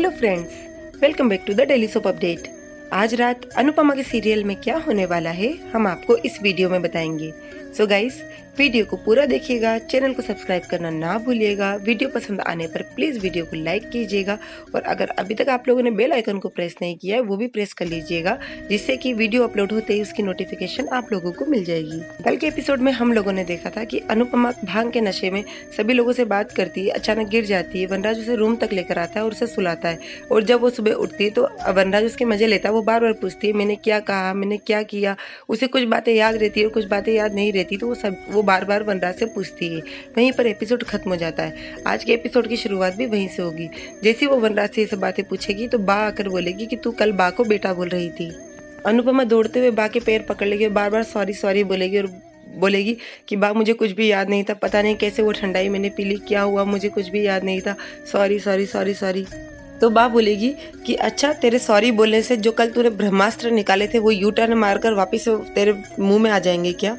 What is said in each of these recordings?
Hello friends, welcome back to the daily soap update. आज रात अनुपमा के सीरियल में क्या होने वाला है हम आपको इस वीडियो में बताएंगे। सो गाइस, वीडियो को पूरा देखिएगा, चैनल को सब्सक्राइब करना ना भूलिएगा। वीडियो पसंद आने पर प्लीज़ वीडियो को लाइक कीजिएगा और अगर अभी तक आप लोगों ने बेल आइकन को प्रेस नहीं किया है वो भी प्रेस कर लीजिएगा, जिससे कि वीडियो अपलोड होते ही उसकी नोटिफिकेशन आप लोगों को मिल जाएगी। कल के एपिसोड में हम लोगों ने देखा था कि अनुपमा भांग के नशे में सभी लोगों से बात करती है, अचानक गिर जाती है। वनराज उसे रूम तक लेकर आता है और उसे सुलाता है और जब वो सुबह उठती है तो वनराज उसके मजे लेता है। वो बार बार पूछती है मैंने क्या कहा, मैंने क्या किया। उसे कुछ बातें याद रहती है और कुछ बातें याद नहीं रहती, तो वो बार बार वनराज से पूछती है। वहीं पर एपिसोड खत्म हो जाता है। आज के एपिसोड की शुरुआत भी वहीं से होगी। जैसे वो वनराज से ये सब बातें पूछेगी तो बा आकर बोलेगी कि तू कल बा को बेटा बोल रही थी। अनुपमा दौड़ते हुए बा के पैर पकड़ लेगी और बार बार सॉरी सॉरी बोलेगी और बोलेगी कि बा मुझे कुछ भी याद नहीं था, पता नहीं कैसे वो ठंडाई मैंने पी ली, क्या हुआ मुझे कुछ भी याद नहीं था, सॉरी सॉरी सॉरी सॉरी। तो बा बोलेगी कि अच्छा, तेरे सॉरी बोलने से जो कल तूने ब्रह्मास्त्र निकाले थे वो यू टर्न मारकर वापिस तेरे मुंह में आ जाएंगे क्या।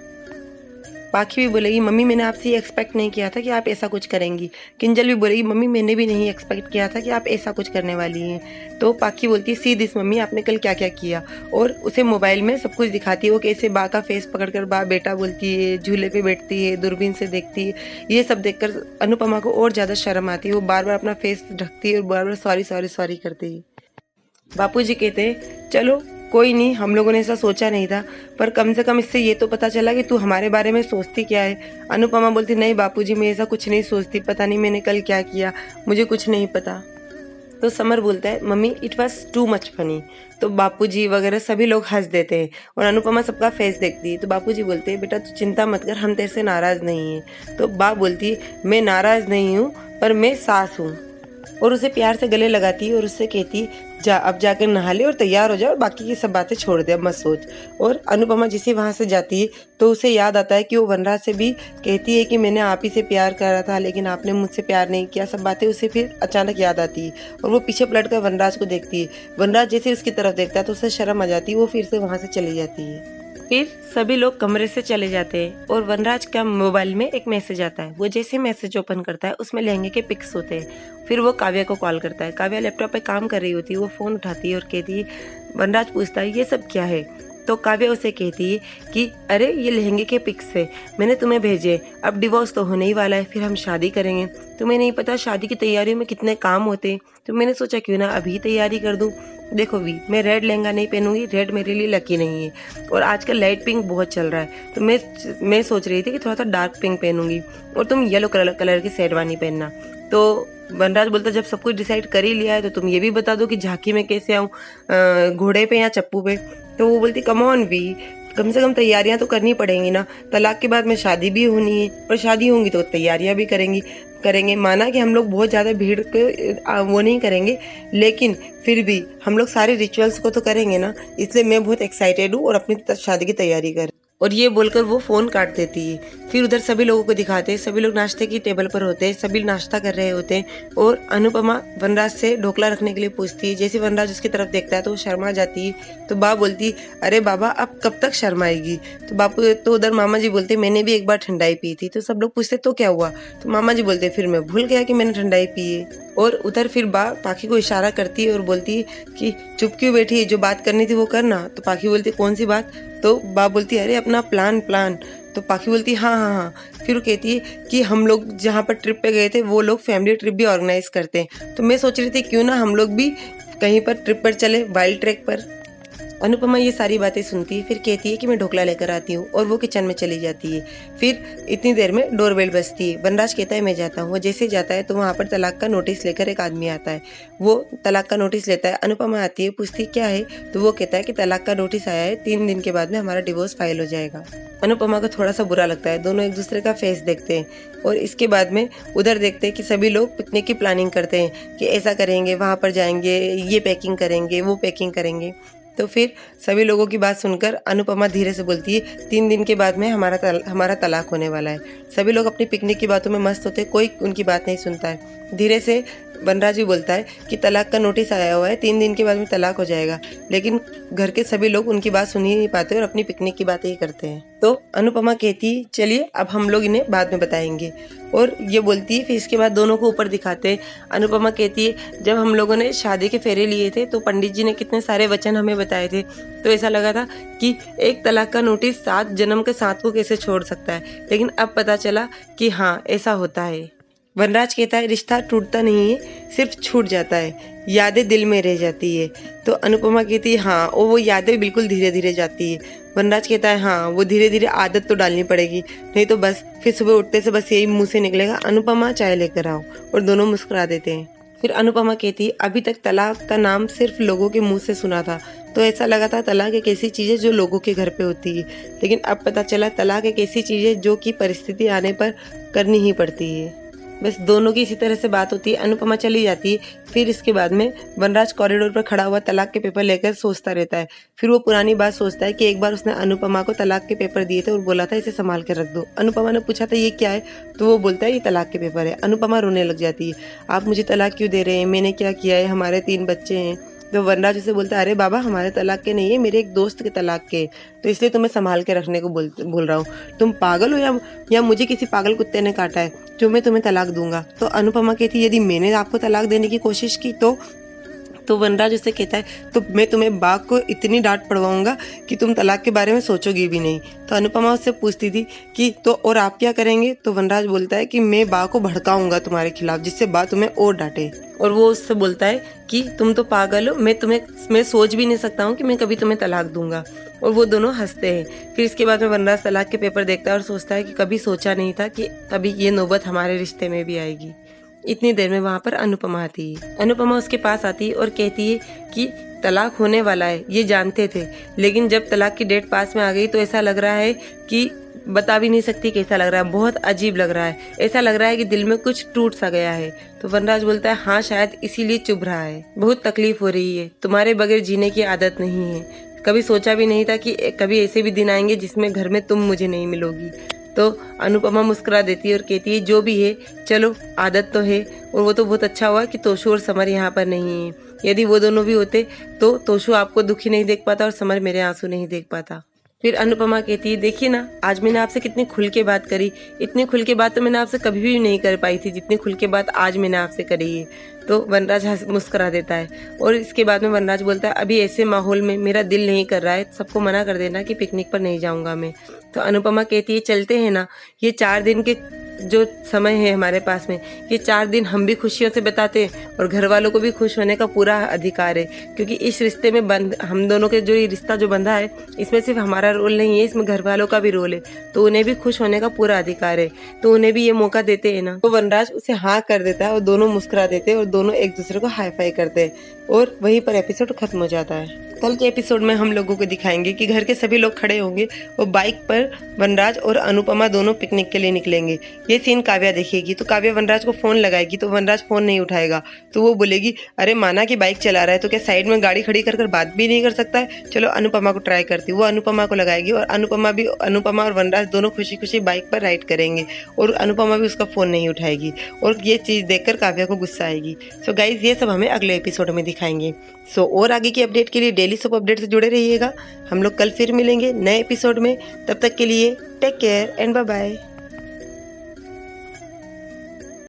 पाखी भी बोलेगी मम्मी मैंने आपसे ये एक्सपेक्ट नहीं किया था कि आप ऐसा कुछ करेंगी। किंजल भी बोलेगी मम्मी मैंने भी नहीं एक्सपेक्ट किया था कि आप ऐसा कुछ करने वाली हैं। तो पाखी बोलती है सी दिस मम्मी, आपने कल क्या क्या किया, और उसे मोबाइल में सब कुछ दिखाती है। वो कैसे बा का फेस पकड़कर बा बेटा बोलती है, झूले पे बैठती है, दूरबीन से देखती है। ये सब देखकर अनुपमा को और ज़्यादा शर्म आती है। वो बार बार अपना फेस ढकती है और बार बार सॉरी सॉरी सॉरी करती है। बापूजी कहते हैं चलो कोई नहीं, हम लोगों ने ऐसा सोचा नहीं था, पर कम से कम इससे ये तो पता चला कि तू हमारे बारे में सोचती क्या है। अनुपमा बोलती नहीं बापूजी, मैं ऐसा कुछ नहीं सोचती, पता नहीं मैंने कल क्या किया, मुझे कुछ नहीं पता। तो समर बोलता है mummy it was too much funny. तो बापूजी वगैरह सभी लोग हंस देते हैं और अनुपमा सबका फेस देखती है। तो बापूजी बोलते हैं बेटा तू चिंता मत कर, हम तेरे से नाराज़ नहीं हैं। तो बा बोलती है मैं नाराज़ नहीं हूँ, पर मैं सास हूँ, और उसे प्यार से गले लगाती है और उससे कहती जा अब जाकर नहा ले और तैयार हो जा और बाकी की सब बातें छोड़ दे, अब मत सोच। और अनुपमा जैसे वहाँ से जाती है तो उसे याद आता है कि वो वनराज से भी कहती है कि मैंने आप ही से प्यार करा था लेकिन आपने मुझसे प्यार नहीं किया। सब बातें उसे फिर अचानक याद आती है और वो पीछे पलट कर वनराज को देखती है। वनराज जैसे उसकी तरफ देखता है तो उसे शर्म आ जाती है, वो फिर से वहाँ से चली जाती है। फिर सभी लोग कमरे से चले जाते हैं और वनराज का मोबाइल में एक मैसेज आता है। वो जैसे मैसेज ओपन करता है उसमें लहंगे के पिक्स होते हैं। फिर वो काव्या को कॉल करता है। काव्या लैपटॉप पे काम कर रही होती है। वो फ़ोन उठाती है और कहती है, वनराज पूछता है ये सब क्या है। तो काव्या उसे कहती है कि अरे ये लहंगे के पिक्स है, मैंने तुम्हें भेजे, अब डिवोर्स तो होने ही वाला है, फिर हम शादी करेंगे। तुम्हें नहीं पता शादी की तैयारियों में कितने काम होते हैं, तो मैंने सोचा क्यों ना अभी तैयारी कर दूं। देखो वी, मैं रेड लहंगा नहीं पहनूंगी, रेड मेरे लिए लकी नहीं है, और आजकल लाइट पिंक बहुत चल रहा है, तो मैं सोच रही थी कि थोड़ा सा डार्क पिंक पहनूंगी और तुम येलो कलर की शेरवानी पहनना। तो वनराज बोलता जब सब कुछ डिसाइड कर ही लिया है तो तुम ये भी बता दो कि झांकी में कैसे आऊँ, घोड़े पे या चप्पू पे। तो वो बोलती कम ऑन वी, कम से कम तैयारियां तो करनी पड़ेंगी ना, तलाक के बाद में शादी भी होनी है और शादी होंगी तो तैयारियां भी करेंगे। माना कि हम लोग बहुत ज़्यादा भीड़ को वो नहीं करेंगे, लेकिन फिर भी हम लोग सारे रिचुअल्स को तो करेंगे ना, इसलिए मैं बहुत एक्साइटेड हूँ और अपनी शादी की तैयारी कर। और ये बोलकर वो फ़ोन काट देती है। फिर उधर सभी लोगों को दिखाते हैं, सभी लोग नाश्ते की टेबल पर होते हैं, सभी नाश्ता कर रहे होते हैं और अनुपमा वनराज से ढोकला रखने के लिए पूछती है। जैसे वनराज उसकी तरफ देखता है तो वो शर्मा जाती है। तो बा बोलती अरे बाबा अब कब तक शर्माएगी। तो उधर मामा जी बोलते मैंने भी एक बार ठंडाई पी थी। तो सब लोग पूछते तो क्या हुआ। तो मामा जी बोलते फिर मैं भूल गया कि मैंने ठंडाई पी है। और उधर फिर बा पाखी को इशारा करती है और बोलती है कि चुप क्यों बैठी है, जो बात करनी थी वो करना। तो पाखी बोलती कौन सी बात। तो बा बोलती है अरे अपना प्लान। तो पाखी बोलती है हाँ। फिर वो कहती है कि हम लोग जहाँ पर ट्रिप पे गए थे वो लोग फैमिली ट्रिप भी ऑर्गेनाइज करते हैं, तो मैं सोच रही थी क्यों ना हम लोग भी कहीं पर ट्रिप पर चले, वाइल्ड ट्रैक पर। अनुपमा ये सारी बातें सुनती है, फिर कहती है कि मैं ढोकला लेकर आती हूँ और वो किचन में चली जाती है। फिर इतनी देर में डोरबेल बजती है। वनराज कहता है मैं जाता हूँ। वो जैसे जाता है तो वहाँ पर तलाक का नोटिस लेकर एक आदमी आता है। वो तलाक का नोटिस लेता है। अनुपमा आती है, पूछती क्या है, तो वो कहता है कि तलाक का नोटिस आया है, 3 दिन के बाद में हमारा डिवोर्स फाइल हो जाएगा। अनुपमा को थोड़ा सा बुरा लगता है। दोनों एक दूसरे का फेस देखते हैं और इसके बाद में उधर देखते हैं कि सभी लोग पिकनिक की प्लानिंग करते हैं कि ऐसा करेंगे, वहाँ पर जाएंगे, ये पैकिंग करेंगे, वो पैकिंग करेंगे। तो फिर सभी लोगों की बात सुनकर अनुपमा धीरे से बोलती है 3 दिन के बाद में हमारा तलाक होने वाला है। सभी लोग अपनी पिकनिक की बातों में मस्त होते हैं, कोई उनकी बात नहीं सुनता है। धीरे से वनराज भी बोलता है कि तलाक का नोटिस आया हुआ है, 3 दिन के बाद में तलाक हो जाएगा, लेकिन घर के सभी लोग उनकी बात सुन ही नहीं पाते और अपनी पिकनिक की बातें ही करते हैं। तो अनुपमा कहती है चलिए अब हम लोग इन्हें बाद में बताएंगे, और ये बोलती है। फिर इसके बाद दोनों को ऊपर दिखाते हैं। अनुपमा कहती है जब हम लोगों ने शादी के फेरे लिए थे तो पंडित जी ने कितने सारे वचन हमें बताए थे, तो ऐसा लगा था कि एक तलाक का नोटिस 7 जन्म के साथ को कैसे छोड़ सकता है, लेकिन अब पता चला कि हाँ ऐसा होता है। वनराज कहता है रिश्ता टूटता नहीं है, सिर्फ छूट जाता है, यादें दिल में रह जाती है। तो अनुपमा कहती है हाँ, और वो यादें बिल्कुल धीरे धीरे जाती है। वनराज कहता है हाँ, वो धीरे धीरे आदत तो डालनी पड़ेगी, नहीं तो बस फिर सुबह उठते से बस यही मुंह से निकलेगा अनुपमा चाय लेकर आओ, और दोनों मुस्कुरा देते हैं। फिर अनुपमा कहती है अभी तक तलाक का नाम सिर्फ लोगों के मुंह से सुना था, तो ऐसा लगा था तलाक एक ऐसी चीज़ है जो लोगों के घर पे होती है, लेकिन अब पता चला तलाक एक ऐसी चीज़ है जो कि परिस्थिति आने पर करनी ही पड़ती है। बस दोनों की इसी तरह से बात होती है। अनुपमा चली जाती है। फिर इसके बाद में वनराज कॉरिडोर पर खड़ा हुआ तलाक के पेपर लेकर सोचता रहता है। फिर वो पुरानी बात सोचता है कि एक बार उसने अनुपमा को तलाक के पेपर दिए थे और बोला था इसे संभाल कर रख दो। अनुपमा ने पूछा था ये क्या है, तो वो बोलता है ये तलाक के पेपर है। अनुपमा रोने लग जाती है, आप मुझे तलाक क्यों दे रहे हैं, मैंने क्या किया है, हमारे 3 बच्चे हैं। तो वनराज उसे बोलता है अरे बाबा हमारे तलाक के नहीं है, मेरे एक दोस्त के तलाक के, तो इसलिए तुम्हें संभाल के रखने को बोल रहा हूँ। तुम पागल हो या मुझे किसी पागल कुत्ते ने काटा है जो मैं तुम्हें तलाक दूंगा। तो अनुपमा कहती यदि मैंने आपको तलाक देने की कोशिश की तो वनराज उससे कहता है तो मैं तुम्हें बाघ को इतनी डांट पड़वाऊंगा कि तुम तलाक के बारे में सोचोगी भी नहीं। तो अनुपमा उससे पूछती थी कि तो और आप क्या करेंगे। तो वनराज बोलता है कि मैं बाघ को भड़काऊंगा तुम्हारे खिलाफ, जिससे बाघ तुम्हें और डांटे। और वो उससे बोलता है कि तुम तो पागल हो, मैं सोच भी नहीं सकता हूँ कि मैं कभी तुम्हें तलाक दूंगा। और वो दोनों हंसते हैं। फिर इसके बाद में वनराज तलाक के पेपर देखता है और सोचता है कि कभी सोचा नहीं था कि कभी ये नौबत हमारे रिश्ते में भी आएगी। इतनी देर में वहाँ पर अनुपमा आती है। अनुपमा उसके पास आती है और कहती है कि तलाक होने वाला है ये जानते थे, लेकिन जब तलाक की डेट पास में आ गई तो ऐसा लग रहा है कि बता भी नहीं सकती कैसा लग रहा है, बहुत अजीब लग रहा है, ऐसा लग रहा है कि दिल में कुछ टूट सा गया है। तो वनराज बोलता है हाँ शायद इसीलिए चुभ रहा है, बहुत तकलीफ हो रही है, तुम्हारे बगैर जीने की आदत नहीं है, कभी सोचा भी नहीं था कि कभी ऐसे भी दिन आएंगे जिसमें घर में तुम मुझे नहीं मिलोगी। तो अनुपमा मुस्कुरा देती है और कहती है जो भी है चलो आदत तो है, और वो तो बहुत अच्छा हुआ कि तोशु और समर यहाँ पर नहीं है, यदि वो दोनों भी होते तो तोशु आपको दुखी नहीं देख पाता और समर मेरे आंसू नहीं देख पाता। फिर अनुपमा कहती है देखिए ना आज मैंने आपसे कितनी खुल के बात करी, इतनी खुल के बात तो मैंने आपसे कभी भी नहीं कर पाई थी जितनी खुल के बात आज मैंने आपसे करी है। तो वनराज मुस्कुरा देता है और इसके बाद में वनराज बोलता है अभी ऐसे माहौल में मेरा दिल नहीं कर रहा है, सबको मना कर देना कि पिकनिक पर नहीं जाऊंगा मैं। तो अनुपमा कहती है चलते हैं ना, ये 4 दिन के जो समय है हमारे पास में, ये 4 दिन हम भी खुशियों से बिताते हैं और घर वालों को भी खुश होने का पूरा अधिकार है, क्योंकि इस रिश्ते में हम दोनों के जो ये रिश्ता जो बंधा है इसमें सिर्फ हमारा रोल नहीं है, इसमें घर वालों का भी रोल है, तो उन्हें भी खुश होने का पूरा अधिकार है, तो उन्हें भी ये मौका देते हैं ना। तो वनराज उसे हाँ कर देता है और दोनों मुस्कुरा देते हैं और दोनों एक दूसरे को हाई फाई करते हैं और वहीं पर एपिसोड खत्म हो जाता है। कल के एपिसोड में हम लोगों को दिखाएंगे कि घर के सभी लोग खड़े होंगे और बाइक पर वनराज और अनुपमा दोनों पिकनिक के लिए निकलेंगे। ये सीन काव्या देखेगी तो काव्या वनराज को फोन लगाएगी तो वनराज फोन नहीं उठाएगा, तो वो बोलेगी अरे माना कि बाइक चला रहा है तो क्या साइड में गाड़ी खड़ी कर बात भी नहीं कर सकता है, चलो अनुपमा को ट्राई करती। वो अनुपमा को लगाएगी और अनुपमा और वनराज दोनों खुशी खुशी बाइक पर राइड करेंगे और अनुपमा भी उसका फोन नहीं उठाएगी और ये चीज़ देखकर काव्या को गुस्सा आएगी। सो गाइज ये सब हमें अगले एपिसोड में दिखाएंगे। सो और आगे की अपडेट के लिए डेली सोप अपडेट से जुड़े रहिएगा। हम लोग कल फिर मिलेंगे नए एपिसोड में, तब तक के लिए take care and bye bye.